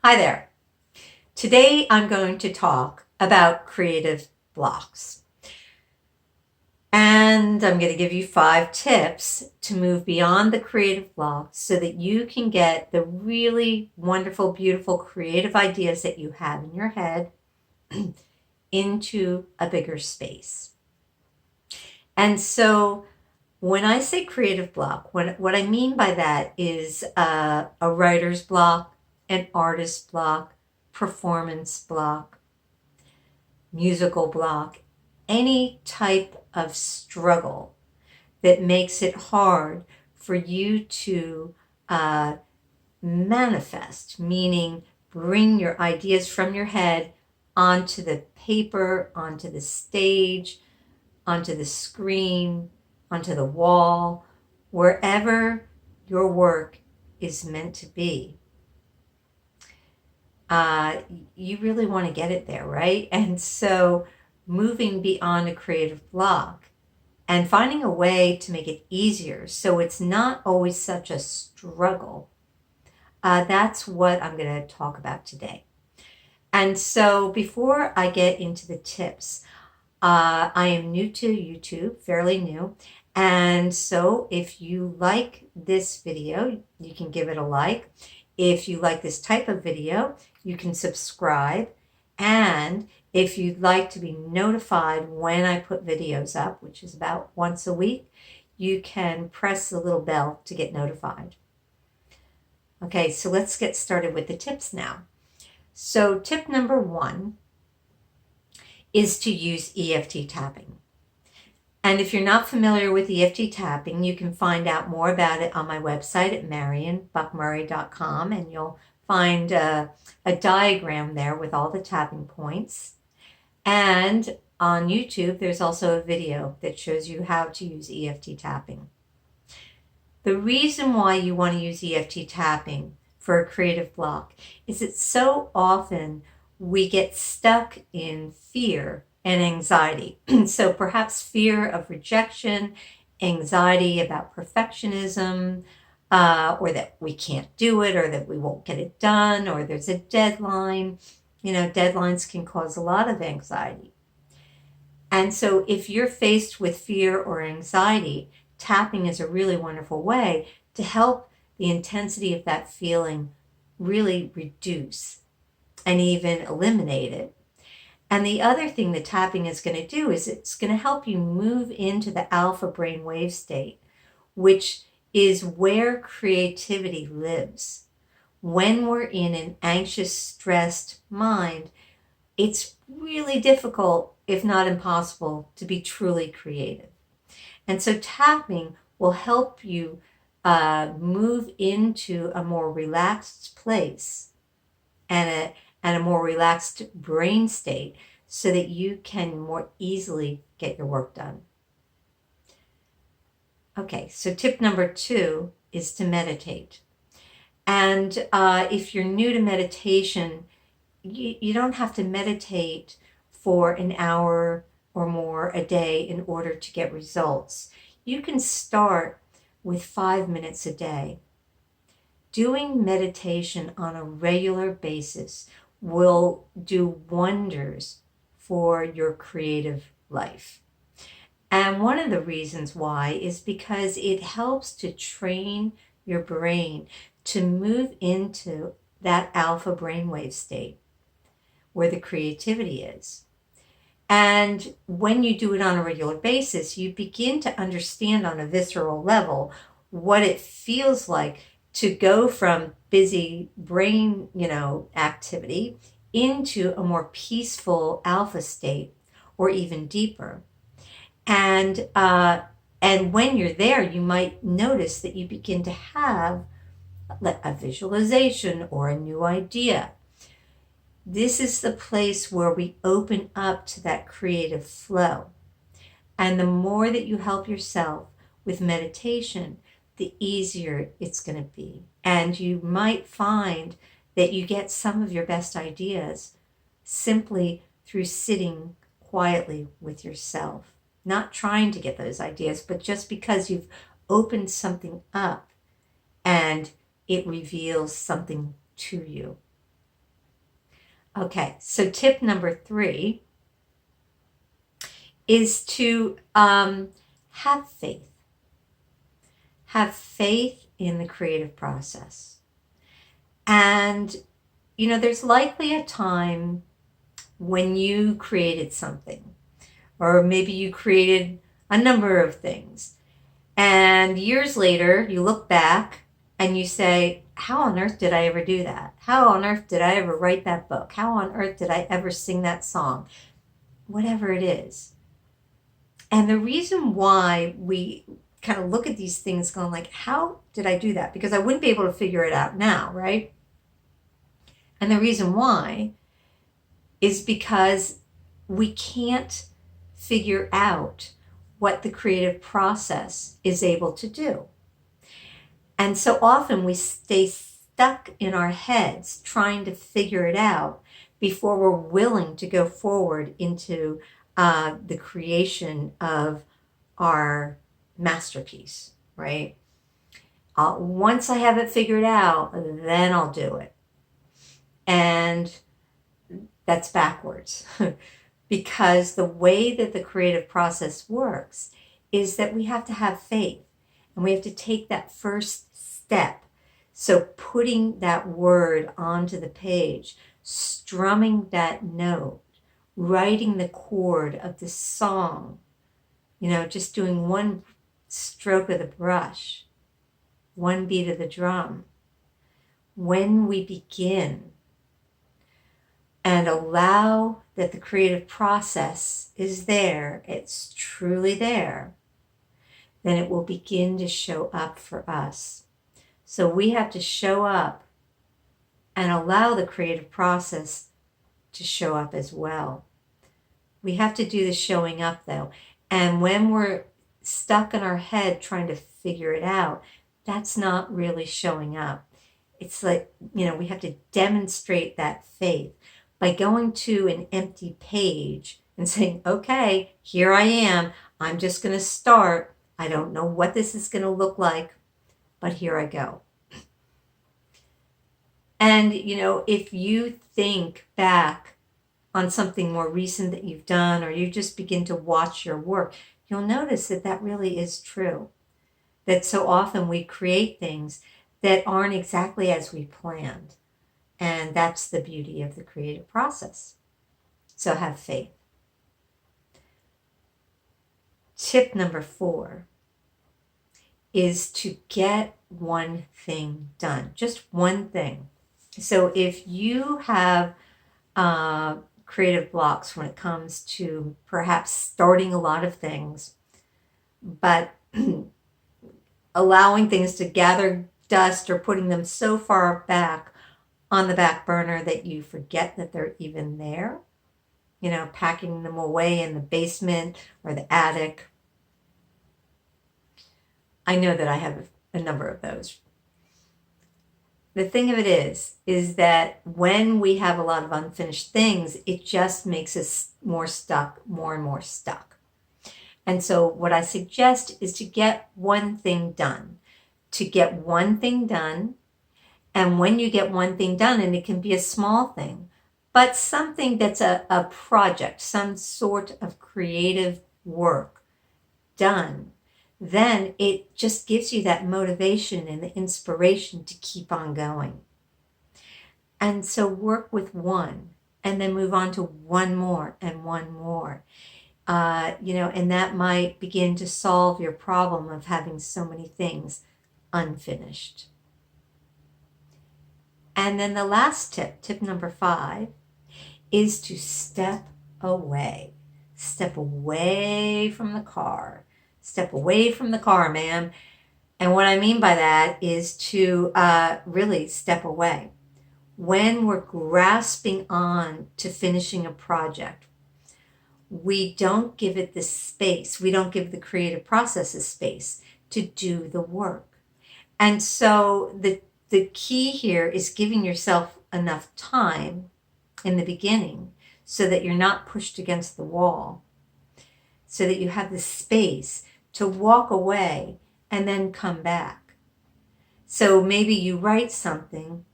Hi there. Today I'm going to talk about creative blocks. And I'm going to give you 5 tips to move beyond the creative blocks so that you can get the really wonderful, beautiful, creative ideas that you have in your head into a bigger space. And so when I say creative block, what I mean by that is a writer's block, an artist block, performance block, musical block, any type of struggle that makes it hard for you to manifest, meaning bring your ideas from your head onto the paper, onto the stage, onto the screen, onto the wall, wherever your work is meant to be. You really want to get it there, right? And so moving beyond a creative block and finding a way to make it easier so it's not always such a struggle. That's what I'm going to talk about today. And so before I get into the tips, I am new to YouTube, fairly new. And so if you like this video, you can give it a like. If you like this type of video, you can subscribe. And if you'd like to be notified when I put videos up, which is about once a week, you can press the little bell to get notified. Okay, so let's get started with the tips now. So tip number 1 is to use EFT tapping. And if you're not familiar with EFT tapping, you can find out more about it on my website at marionbuckmurray.com, and you'll find a diagram there with all the tapping points. And on YouTube, there's also a video that shows you how to use EFT tapping. The reason why you want to use EFT tapping for a creative block is that so often we get stuck in fear and anxiety. So perhaps fear of rejection, anxiety about perfectionism, or that we can't do it, or that we won't get it done, or there's a deadline. You know, deadlines can cause a lot of anxiety. And so if you're faced with fear or anxiety, tapping is a really wonderful way to help the intensity of that feeling really reduce and even eliminate it. And the other thing that tapping is going to do is it's going to help you move into the alpha brainwave state, which is where creativity lives. When we're in an anxious, stressed mind, it's really difficult, if not impossible, to be truly creative. And so tapping will help you move into a more relaxed place and a more relaxed brain state so that you can more easily get your work done. Okay, so tip number 2 is to meditate. And if you're new to meditation, you don't have to meditate for an hour or more a day in order to get results. You can start with 5 minutes a day. Doing meditation on a regular basis will do wonders for your creative life. And one of the reasons why is because it helps to train your brain to move into that alpha brainwave state where the creativity is. And when you do it on a regular basis, you begin to understand on a visceral level what it feels like to go from busy brain, activity into a more peaceful alpha state or even deeper. And when you're there, you might notice that you begin to have a visualization or a new idea. This is the place where we open up to that creative flow. And the more that you help yourself with meditation, the easier it's going to be. And you might find that you get some of your best ideas simply through sitting quietly with yourself. Not trying to get those ideas, but just because you've opened something up and it reveals something to you. Okay, so tip number 3 is to have faith. Have faith in the creative process. And, there's likely a time when you created something, or maybe you created a number of things. And years later, you look back and you say, how on earth did I ever do that? How on earth did I ever write that book? How on earth did I ever sing that song? Whatever it is. And the reason why we kind of look at these things going like, how did I do that? Because I wouldn't be able to figure it out now, right? And the reason why is because we can't figure out what the creative process is able to do. And so often we stay stuck in our heads trying to figure it out before we're willing to go forward into the creation of our masterpiece, right? Once I have it figured out, then I'll do it. And that's backwards. Because the way that the creative process works is that we have to have faith, and we have to take that first step. So putting that word onto the page, strumming that note, writing the chord of the song, just doing one stroke of the brush, one beat of the drum. When we begin and allow that the creative process is there, it's truly there, then it will begin to show up for us. So we have to show up and allow the creative process to show up as well. We have to do the showing up though. And when we're stuck in our head trying to figure it out, that's not really showing up. It's like, we have to demonstrate that faith by going to an empty page and saying, okay, here I am. I'm just going to start. I don't know what this is going to look like, but here I go. And, if you think back on something more recent that you've done, or you just begin to watch your work, you'll notice that that really is true. That so often we create things that aren't exactly as we planned. And that's the beauty of the creative process. So have faith. Tip number 4 is to get one thing done. Just one thing. So if you have creative blocks when it comes to perhaps starting a lot of things, but allowing things to gather dust or putting them so far back on the back burner that you forget that they're even there, packing them away in the basement or the attic. I know that I have a number of those. The thing of it is that when we have a lot of unfinished things, it just makes us more and more stuck. And so what I suggest is to get one thing done. To get one thing done. And when you get one thing done, and it can be a small thing, but something that's a project, some sort of creative work done, then it just gives you that motivation and the inspiration to keep on going. And so work with one, and then move on to one more and one more. And that might begin to solve your problem of having so many things unfinished. And then the last tip number 5, is to step away. Step away from the car. Step away from the car, ma'am. And what I mean by that is to really step away. When we're grasping on to finishing a project, we don't give it the space. We don't give the creative process a space to do the work. And so the key here is giving yourself enough time in the beginning so that you're not pushed against the wall, so that you have the space to walk away and then come back. So maybe you write something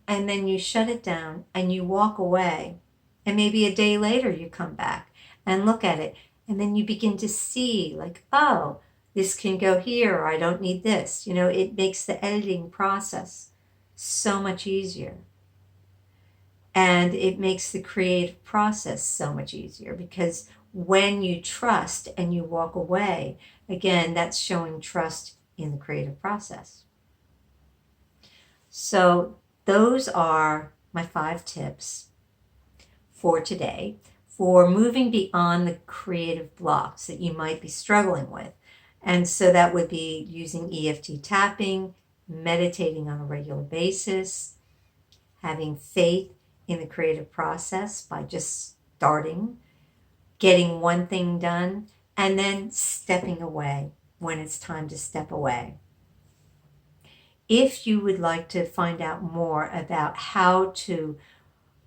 and then you shut it down and you walk away. And maybe a day later you come back and look at it. And then you begin to see like, oh, this can go here. Or I don't need this. It makes the editing process so much easier. And it makes the creative process so much easier, because when you trust and you walk away, again, that's showing trust in the creative process. So those are my 5 tips for today for moving beyond the creative blocks that you might be struggling with. And so that would be using EFT tapping, meditating on a regular basis, having faith in the creative process by just starting, getting one thing done, and then stepping away when it's time to step away. If you would like to find out more about how to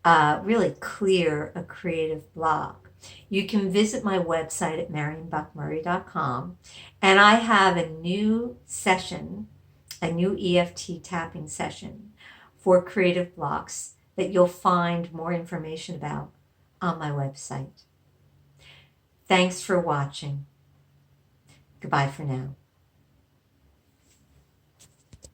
really clear a creative block, you can visit my website at MarionBuckMurray.com, and I have a new session, a new EFT tapping session for creative blocks that you'll find more information about on my website. Thanks for watching. Goodbye for now.